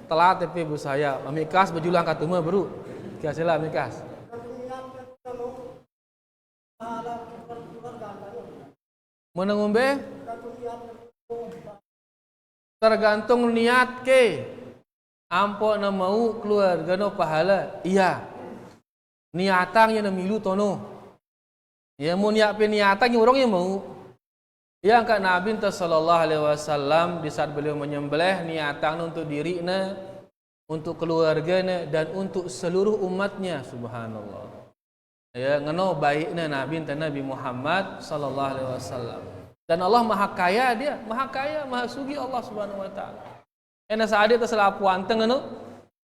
Telat tapi ibu saya, mamikas bejulang katuma bro. Kia sila mamikas. Menengumbe tergantung niat ke. Ampo na mau keluarga no pahala. Iya. Niatang yang milu tono. Ya mau nyiapin niatan yang orang yang mau. Yang kak Nabi sallallahu alaihi wasallam di saat beliau menyembelih niatan untuk dirinya, untuk keluarganya dan untuk seluruh umatnya. Subhanallah. Ya ngeno baiknya Nabi Muhammad sallallahu alaihi wasallam. Dan Allah Maha Kaya dia, Maha Kaya, Maha Sugi Allah Subhanahu wa taala. Ena saat dia terselapu anteng ngeno,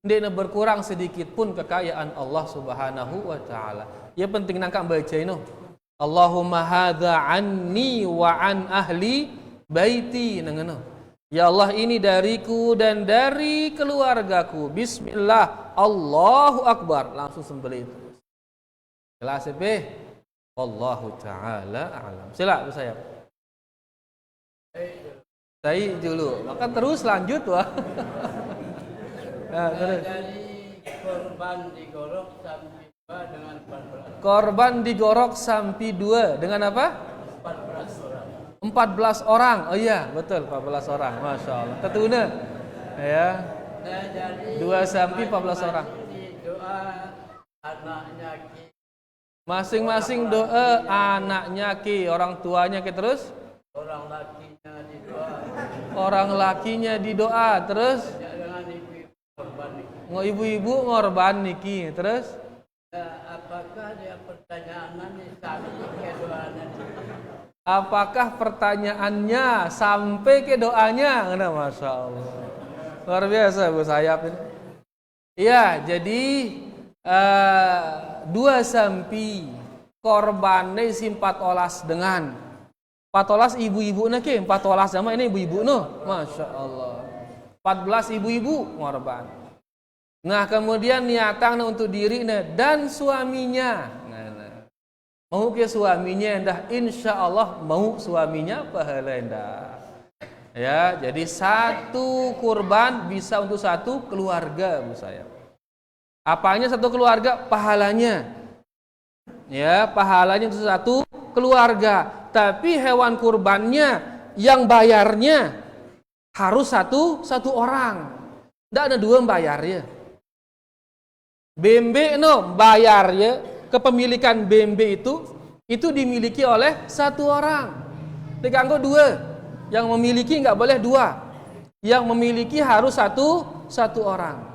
dia berkurang sedikit pun kekayaan Allah Subhanahu wa taala. Ya penting nangkap baca ini. Allahumma hadza anni wa an ahli baiti nangano. Ya Allah ini dariku dan dari keluargaku. Bismillah, Allahu akbar. Langsung sembelih itu. Jelas ya? Wallahu taala a'lam. Sila Bu Sayap. Saya dulu. Maka terus lanjut wah. Nah, terus. Dari korban digorok sampai dengan 14. Korban digorok sampai 2 dengan apa? 14 orang. 14 orang. Oh iya, betul 14 orang. Masya Allah. Ketuna. Ya. Nah, jadi 2 sampai 14 orang. Doa anaknya ki. Masing-masing doa anaknya ki, orang tuanya ki terus? Orang lakinya didoa. Orang lakinya didoa terus? Dengan ibu korban. Ibu-ibu ngorban niki terus? Apakah dia pertanyaannya sampai ke doanya? Apakah pertanyaannya sampai ke doanya? Nah, Masya Allah. Luar biasa Bu Sayap ini. Iya, jadi 2 sampai korbannya si 14 dengan 14 ibu-ibu nake 14 sama ini ibu-ibu no. Masya Allah. 14 ibu-ibu ngorban. Nah kemudian niatan untuk dirinya dan suaminya. Nah. Mau ke suaminya endah, insya Allah mau suaminya pahala endah. Ya, jadi satu kurban bisa untuk satu keluarga, Bu saya. Apanya satu keluarga? Pahalanya. Ya, pahalanya untuk satu keluarga. Tapi hewan kurbannya yang bayarnya harus satu orang. Tidak ada dua bayar ya. Bembe no bayar ya. Kepemilikan bembe itu dimiliki oleh satu orang. Diganggu dua. Yang memiliki nggak boleh dua. Yang memiliki harus satu orang.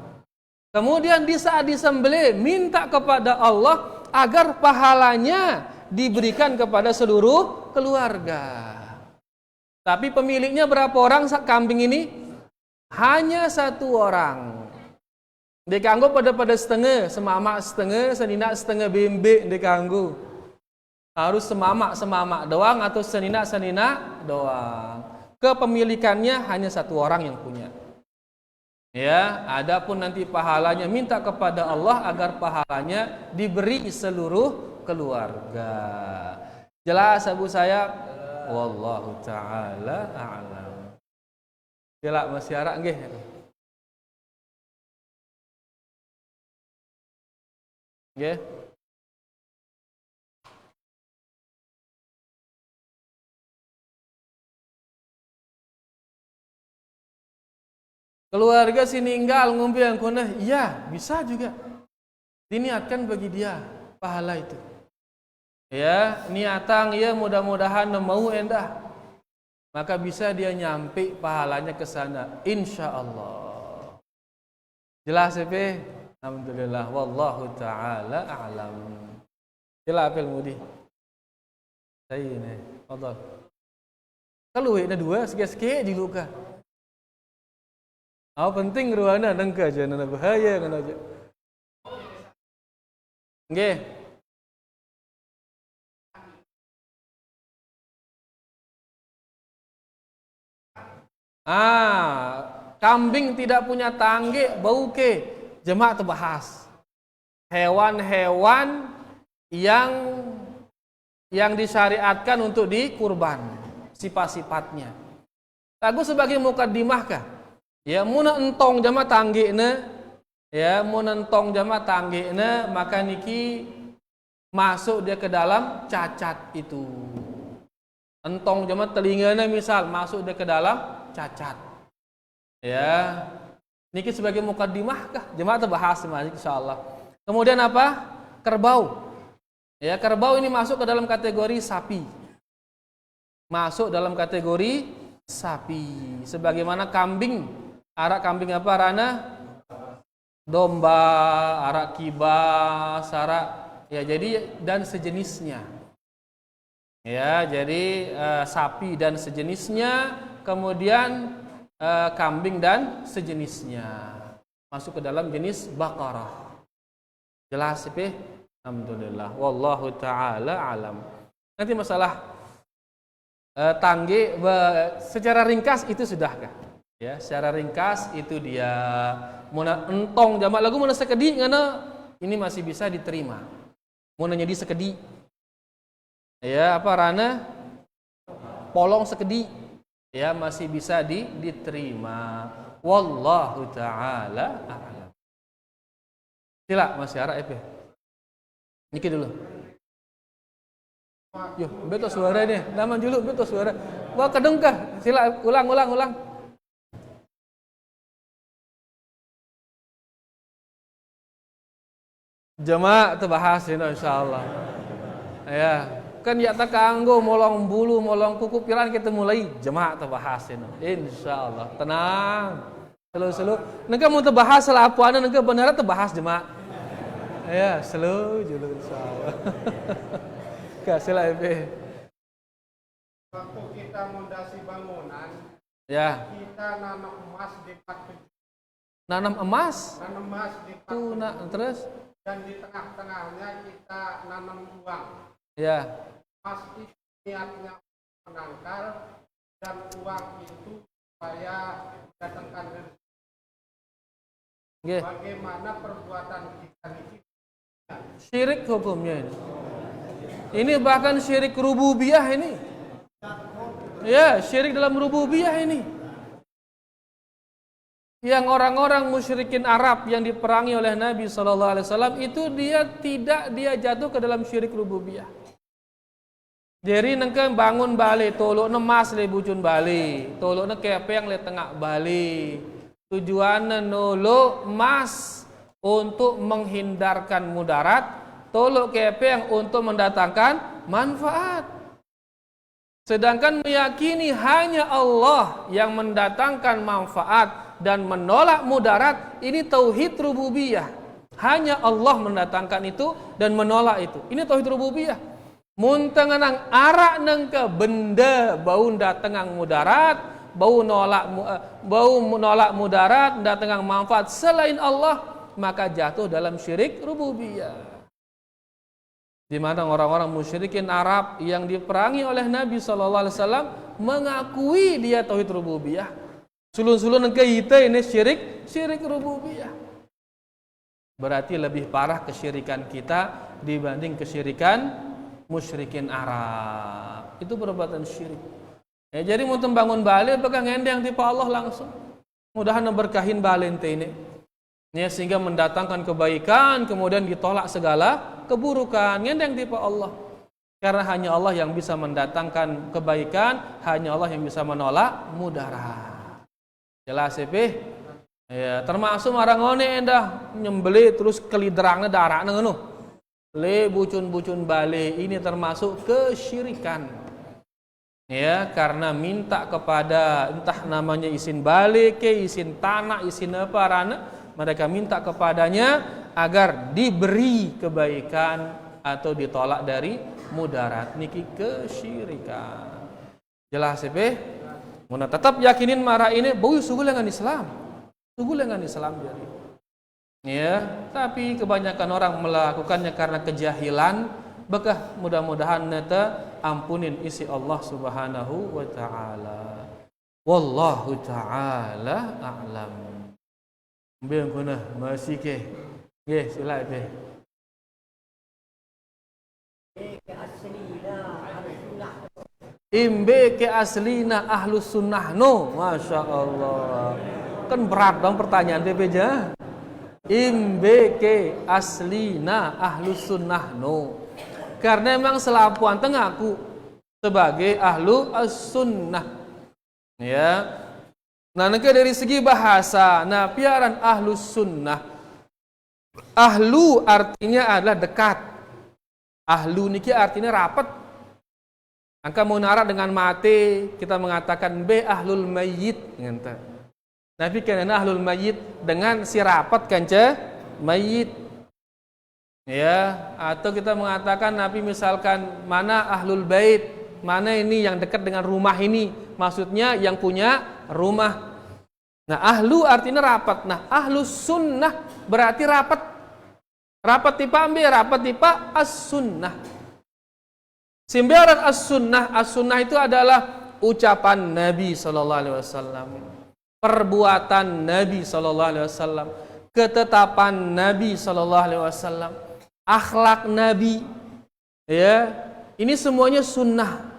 Kemudian di saat disembelih minta kepada Allah agar pahalanya diberikan kepada seluruh keluarga. Tapi pemiliknya berapa orang kambing ini? Hanya satu orang. Dikanggo pada setengah, semamak setengah, senina setengah bembe dikanggo. Harus semamak doang atau senina doang. Kepemilikannya hanya satu orang yang punya. Ya, adapun nanti pahalanya minta kepada Allah agar pahalanya diberi seluruh keluarga. Jelas Abu saya? Wallahu taala a'lam. Jelak masyarakat nggih. Nggih. Keluarga si ninggal ngumpi yang kuna, iya bisa juga. Diniatkan bagi dia pahala itu. Ya, niatang ya mudah-mudahan mau endah. Maka bisa dia nyampe pahalanya ke sana insya Allah. Jelas ya, alhamdulillah wallahu taala a'lam. Jelas apel mudi. Saya ini, fadhal. Kalau ada dua sikit-sikit di luka. Penting ruana nangka aja nana bahaya kan aja. Nggih. Kambing tidak punya tangge bau ke jemaah terbahas. Hewan-hewan yang disyariatkan untuk dikurban, sifat-sifatnya. Lagu sebagai mukaddimah kah? Ya muna entong jama tanggina, ya muna entong jama tanggina, maka niki masuk dia ke dalam cacat itu. Entong jama telinganya misal masuk dia ke dalam cacat. Ya, niki sebagai mukaddimah kah? Jemaah terbahas insyaallah. Kemudian apa? Kerbau. Ya, kerbau ini masuk ke dalam kategori sapi. Masuk dalam kategori sapi. Sebagaimana kambing. Arak kambing apa Rana? Domba, arak kibas, arak ya jadi dan sejenisnya. Ya, jadi sapi dan sejenisnya, kemudian kambing dan sejenisnya. Masuk ke dalam jenis bakarah. Jelas sih? Alhamdulillah. Wallahu taala alam. Nanti masalah tangge secara ringkas itu sudahkah? Ya, secara ringkas itu dia muna entong jamak lagu muna sekedi ngana ini masih bisa diterima. Muna jadi sekedi. Ya, apa rana polong sekedi. Ya, masih bisa diterima. Wallahu taala a'lam. Sila Mas Yara EP. Niki dulu. Yo, beto suara nih. Nama dulu beto suara. Wah, kedengkah. Sila ulang. Jemaah terbahas ini insyaallah. Ya, kan ya tak kanggo molong bulu, molong kuku piran kita mulai jemaah terbahas ini. Insyaallah. Tenang. Selu. Nengka mau terbahas lah apa ana nengka benar terbahas jemaah. Ya, selu julu insyaallah. Kasih lah Waktu kita mondasi bangunan, ya. Kita nanam emas di Nanam emas? Nanam emas di tuh, terus? Dan di tengah-tengahnya kita nanam uang. Ya. Emas itu niatnya menangkal dan uang itu supaya mendatangkan rezeki. Okay. Bagaimana perbuatan kita ini? Syirik hukumnya ini. Ini bahkan syirik rububiyah ini. Ya, syirik dalam rububiyah ini. Yang orang-orang musyrikin Arab yang diperangi oleh Nabi SAW itu dia jatuh ke dalam syirik rububiyah. Jadi nengke bangun balik, tolokna mas le bucun balik, tolokna kepeng le tengah balik. Tujuannya nolok mas untuk menghindarkan mudarat, tolok kepeng untuk mendatangkan manfaat. Sedangkan meyakini hanya Allah yang mendatangkan manfaat dan menolak mudarat, ini tauhid rububiyah. Hanya Allah mendatangkan itu dan menolak itu. Ini tauhid rububiyah. Mun tengenang arak nengke benda bau datengang mudarat, bau menolak mudarat, datengang manfaat selain Allah, maka jatuh dalam syirik rububiyah. Di mana orang-orang musyrikin Arab yang diperangi oleh Nabi SAW mengakui dia tauhid rububiyah. Sulun-sulun nengke ite ini syirik rububiyah. Berarti lebih parah kesyirikan kita dibanding kesyirikan musyrikin Arab. Itu perbuatan syirik. Ya, jadi mau bangun balik pegang ngendeng tipe Allah langsung. Mudahan berkahin balen ini. Ya, sehingga mendatangkan kebaikan, kemudian ditolak segala keburukan. Ngendeng tipe Allah. Karena hanya Allah yang bisa mendatangkan kebaikan, hanya Allah yang bisa menolak mudarat. Jelas ya, ya, termasuk orang ngone endah nyembeli terus kelidrangna darakna ngono. Le bucun-bucun balik, ini termasuk kesyirikan. Ya, karena minta kepada entah namanya isin balik ke isin tanah, isin apa rana, mereka minta kepadanya agar diberi kebaikan atau ditolak dari mudarat. Niki kesyirikan. Jelas ya, Muna tetap yakinin marah ini bau sugul dengan Islam. Sugul dengan Islam jadi. Ya, tapi kebanyakan orang melakukannya karena kejahilan. Bekah mudah-mudahan neta ampunin isi Allah Subhanahu wa taala. Wallahu taala a'lam. Biang kuna masih ke. Nggih, sila be. Imbe ke aslina ahlus sunnah no, masya Allah. Kan berat dong pertanyaan dia beja. Imbe ke aslina ahlus sunnah no. Karena memang selapuan tengaku sebagai ahlu as-sunnah. Ya. Nah, dari segi bahasa, nah piaran ahlus sunnah. Ahlu artinya adalah dekat. Ahlu niki artinya rapat. Angka munara dengan mati, kita mengatakan be ahlul mayyit ngenta. Tapi karena ahlul mayyit dengan si rapat kanca mayyit. Ya, atau kita mengatakan Nabi misalkan mana ahlul bait, mana ini yang dekat dengan rumah ini, maksudnya yang punya rumah. Nah, ahlu artinya rapat. Nah, ahlus sunnah berarti rapat. Rapat tipa ambil, rapat tipa as-sunnah. Simbaran as-sunnah, as-sunnah itu adalah ucapan Nabi SAW, perbuatan Nabi SAW, ketetapan Nabi SAW, akhlak Nabi. Ya, ini semuanya sunnah.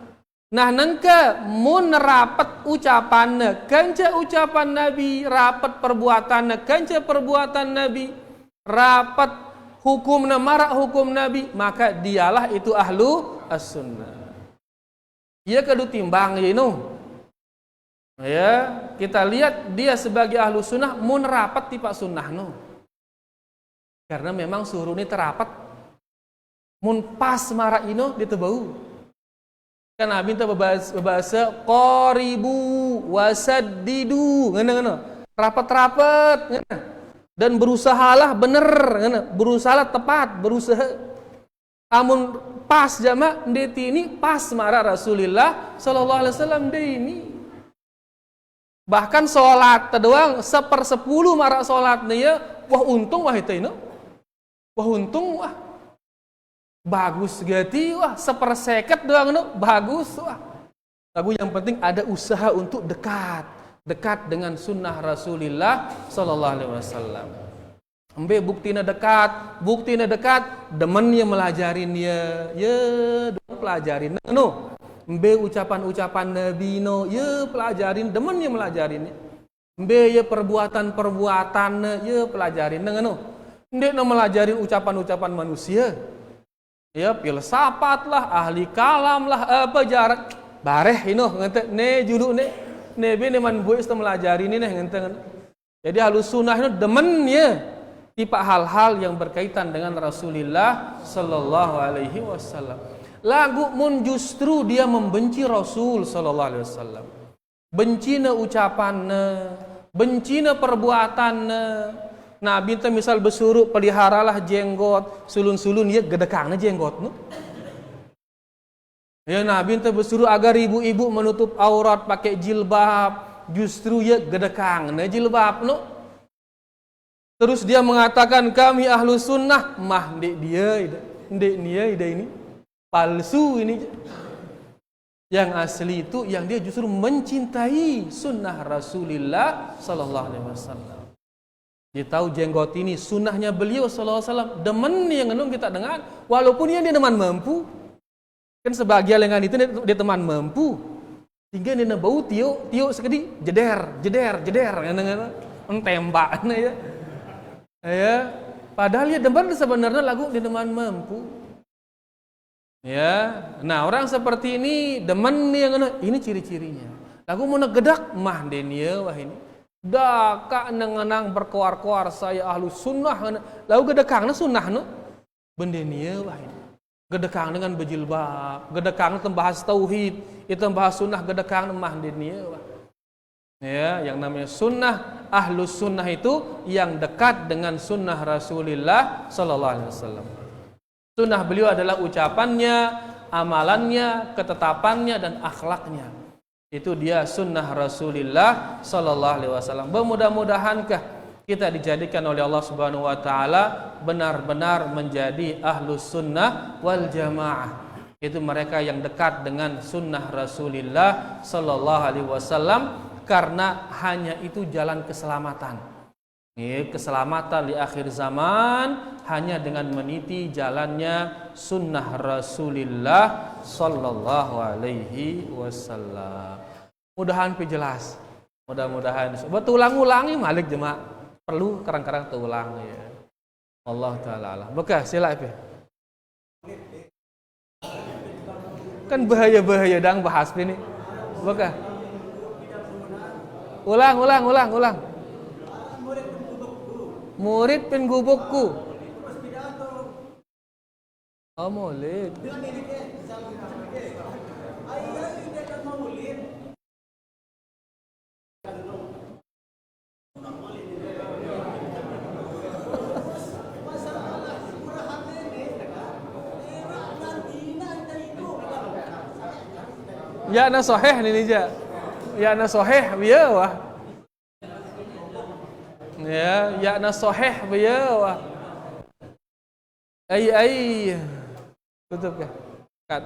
Nah, nengke mun rapat ucapannya, kanca ucapan Nabi, rapat perbuatannya, kanca perbuatan Nabi, rapat hukumna marak hukum Nabi, maka dialah itu ahlu as-sunnah. Ia kedu timbang yinu. Ya, kita lihat dia sebagai ahlu sunnah mun rapat tipa sunnah no. Karena memang suruh ini terapat. Mun pas marak ino ditebau. Kan Nabi itu berbahasa qaribu wasaddidu, ngene-ngene. Rapat-rapat, ngene. Dan berusahalah bener, ngene. Berusahalah tepat, berusaha. Amun pas jama ndeti ini pas marah Rasulullah sallallahu alaihi wasallam ini. Bahkan salat doang 1/10 marah salatnya ya, wah untung wah itu ino. Wah untung wah. Bagus gati wah 1/50 doang no, bagus wah. Tapi yang penting ada usaha untuk dekat dengan sunnah Rasulullah sallallahu alaihi wasallam. Embe buktina dekat, demennya melajarin ya dong pelajarin no. Embe ucapan-ucapan Nabi no, ya pelajarin, demennya melajarin. Embe ya perbuatan-perbuatan ya pelajarin no. Ndek no melajarin ucapan-ucapan manusia. Ya filsafat lah, ahli kalam lah, apa jarak bareh ino ngente ne julu ne be ne man buis melajari ini ngente. Jadi halus sunnah itu demennya tipe hal-hal yang berkaitan dengan Rasulullah sallallahu alaihi wasallam. Lagu mun justru dia membenci Rasul sallallahu alaihi wasallam. Bencina ucapannya, bencina perbuatannya. Nabi itu misal bersuruh peliharalah jenggot, sulun-sulun ya gedekangna jenggot no. Ya Nabi itu bersuruh agar ibu-ibu menutup aurat pakai jilbab, justru ya gedekangna jilbab no. Terus dia mengatakan kami ahlu sunnah, mah ndek dia ini palsu ini. Yang asli itu yang dia justru mencintai sunnah Rasulullah sallallahu alaihi wasallam. Dia tahu jenggot ini sunnahnya beliau sallallahu alaihi wasallam, demen yang ngenung kita dengan walaupun dia teman mampu. Kan sebagian lengan itu dia teman mampu. Sehingga dia bau tiuk sekedi jeder tembak ya. Ya, padahal dia demen sebenarnya lagu dia teman mampu. Ya, nah orang seperti ini demen yang ini ciri-cirinya. Lagu mau gedak mah denia wah ini. Daka nengenang berkoar-koar saya ahlu sunnah lalu gedekangna sunnah no bendenia wah ini gedekang dengan berjilbab gedekang membahas tauhid itu membahas sunnah gedekang mah denia wah ya yang namanya sunnah ahlu sunnah itu yang dekat dengan sunnah Rasulullah sallallahu alaihi wasallam. Sunnah beliau adalah ucapannya, amalannya, ketetapannya dan akhlaknya. Itu dia sunnah Rasulullah sallallahu alaihi wasallam. Mudah-mudahankah kita dijadikan oleh Allah Subhanahu wa taala benar-benar menjadi ahlus sunnah wal jamaah. Itu mereka yang dekat dengan sunnah Rasulullah sallallahu alaihi wasallam karena hanya itu jalan keselamatan. Keselamatan di akhir zaman hanya dengan meniti jalannya sunnah Rasulullah sallallahu alaihi wasallam. Mudahan jelas. Mudah-mudahan. Betul ulang-ulangi malik jemaah. Perlu karang-karang tulang ya. Allah taala alam. Bekah sila Pi. Kan bahaya-bahaya dang bahas ini. Bekah. Ulang. Murid penggubukku. Oh, maulid. Ya na sahih ini ja. Ya na sahih biya wah. Ya na sahih biya wah. Ai tutup ya. Kat.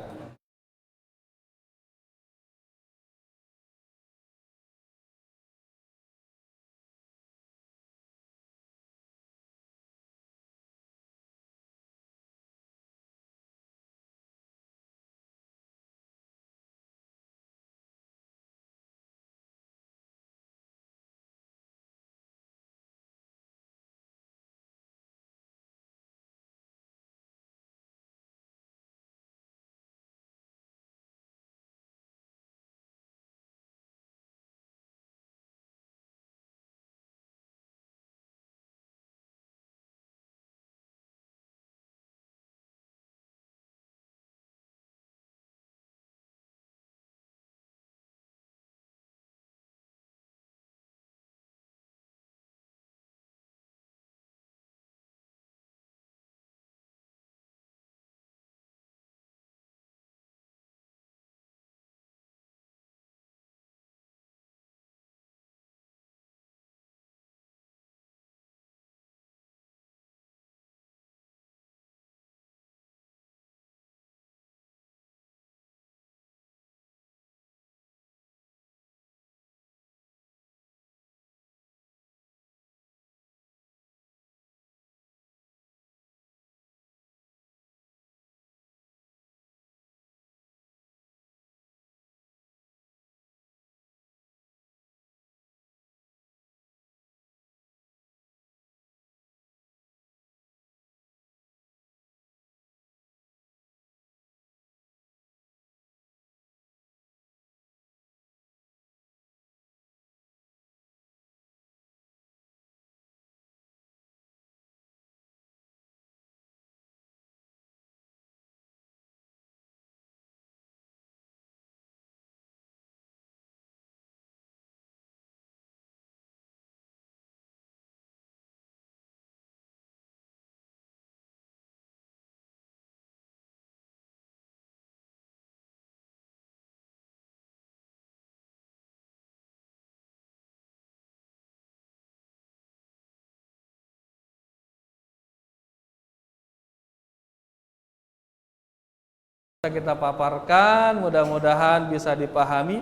kita paparkan, mudah-mudahan bisa dipahami,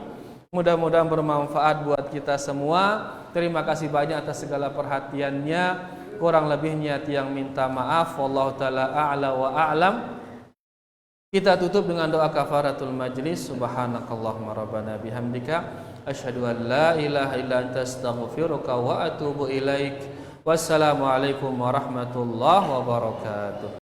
mudah-mudahan bermanfaat buat kita semua. Terima kasih banyak atas segala perhatiannya. Kurang lebihnya tiang minta maaf. Wallahu taala a'la wa a'lam. Kita tutup dengan doa kafaratul majlis. Subhanakallahumma rabbana bihamdika asyhadu an la ilaha illa anta astaghfiruka wa atubu ilaik. Wassalamualaikum warahmatullahi wabarakatuh.